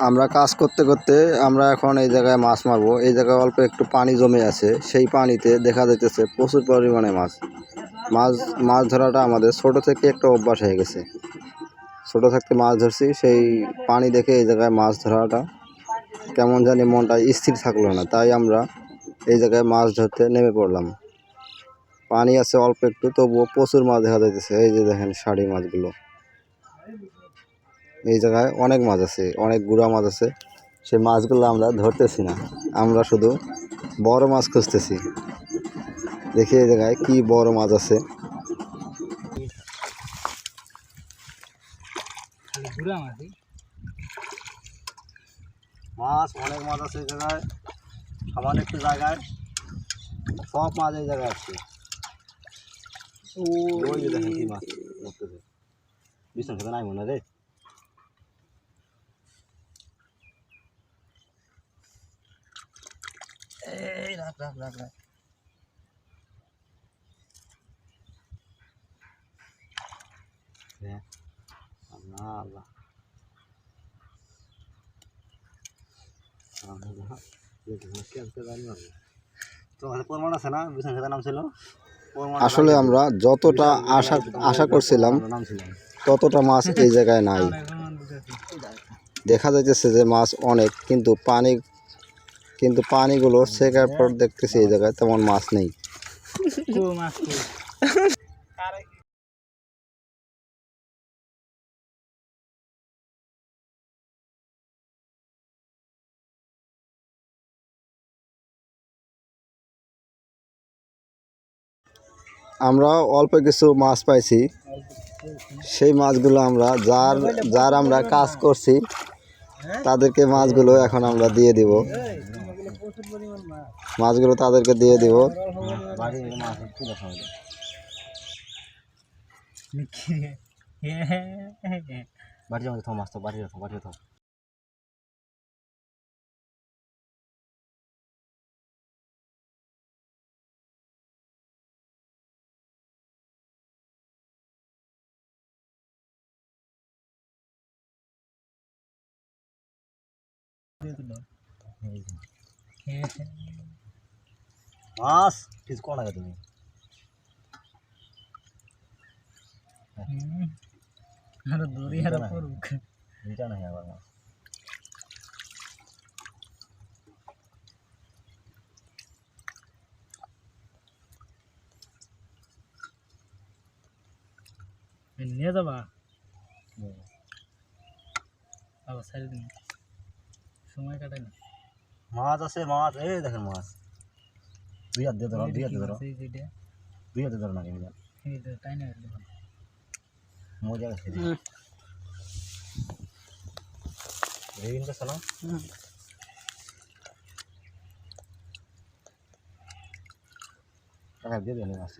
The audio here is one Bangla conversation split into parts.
আমরা কাজ করতে করতে আমরা এখন এই জায়গায় মাছ মারবো। এই জায়গায় অল্প একটু পানি জমে আছে, সেই পানিতে দেখা যাইতেছে প্রচুর পরিমাণে মাছ। মাছ মাছ ধরাটা আমাদের ছোট থেকে একটা অভ্যাস হয়ে গেছে। ছোট থাকতে মাছ ধরছি, সেই পানি দেখে এই জায়গায় মাছ ধরাটা কেমন জানি মনটা স্থির থাকলো না, তাই আমরা এই জায়গায় মাছ ধরতে নেমে পড়লাম। পানি আছে অল্প একটু, তবুও প্রচুর মাছ দেখা যাইতেছে। এই যে দেখেন শাড়ি মাছগুলো, এই জায়গায় অনেক মাছ আছে, অনেক গুড়া মাছ আছে। সেই মাছগুলো আমরা ধরতেছি না, আমরা শুধু বড় মাছ খুঁজতেছি। দেখি এই জায়গায় কি বড় মাছ আছে। মাছ অনেক মাছ আছে এই জায়গায়, সামান্য একটু জায়গায় সব মাছ এই জায়গায় আছে। ওই যে দেখেন কি মাছ ধরতেছে, বিছানা খেতে নাই মনে রে। এই রাখ রাখ রাখ রাখ। আল্লাহ আল্লাহ, আসলে আমরা যতটা আশা করছিলাম ততটা মাছ এই জায়গায় নাই। দেখা যাইতেছে যে মাছ অনেক, কিন্তু পানিগুলো শেখার পর দেখতেছি এই জায়গায় তেমন মাছ নেই। আমরা অল্প কিছু মাছ পাইছি, সেই মাছগুলো আমরা যার আমরা কাজ করছি তাদেরকে মাছগুলো এখন আমরা দিয়ে দিব। মাছগুলো তাদেরকে দিয়ে দিব। মাছ কিছু কোন আগে তুমি আর দড়ি আর পড়ুক এটা না আবার মাছ নিয়ে যাবা আবার সাইড দিন সময় কাটাই না। মাছ আছে মাছ, এই দেখেন মাছ দুই হাত দিয়ে ধরো, দুই হাত দিয়ে ধরো, দুই হাতে ধরো না তাই না মজা আছে রেডিং করছো না। টাকা দিয়ে দেন মাছ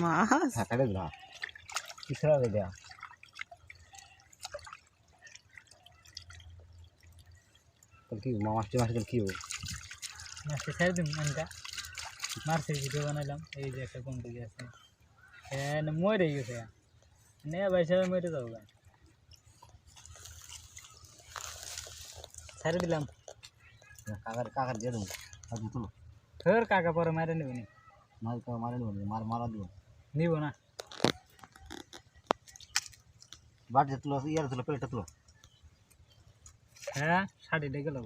মাছ হ্যাঁ কাটে দিলা কিসরা দে দেয়া কি মাছটি মাছটি কি হবে মাছটি ছেড়ে দিন আনকা মাছের ভিডিও বানাইলাম। এই যে একটা কম দিকে আছে, হ্যাঁ মরে গেছে নে ভাই সবাই মরে যাবো ছেড়ে দিলাম। কাকার কাকার দিয়ে দেবো তুলো ফের কাকা পরে মারে নেবে নি মারে নেব মারা দিব নিব না বাটি তুলো ইয়ার তুলো প্লেটটা তুলো। হ্যাঁ শাড়ি ডেকে গেল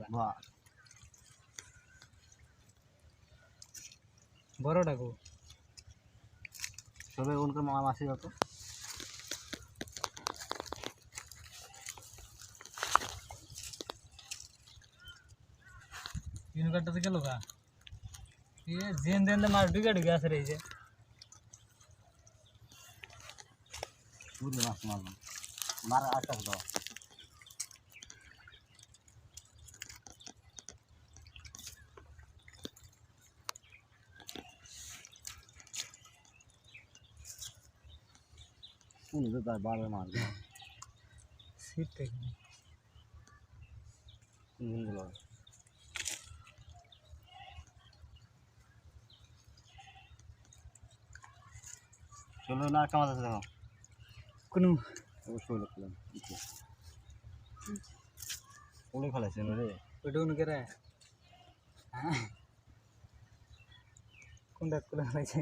বড় ডাকু সবে উনকে মাসি যত तीन घंटे से चलो का ये जेन देन दे मार बिगड़ गया सर ये पूरी मार मार अटक दो कौन दे बार मार दो सीट पे लो चलो ना कमा देखो কোনো অবশ্যই দেখলাম কোনে ফেলাইছেন রে ওইটা উনকে রে হ্যাঁ কোনটা কোনটা হয়েছে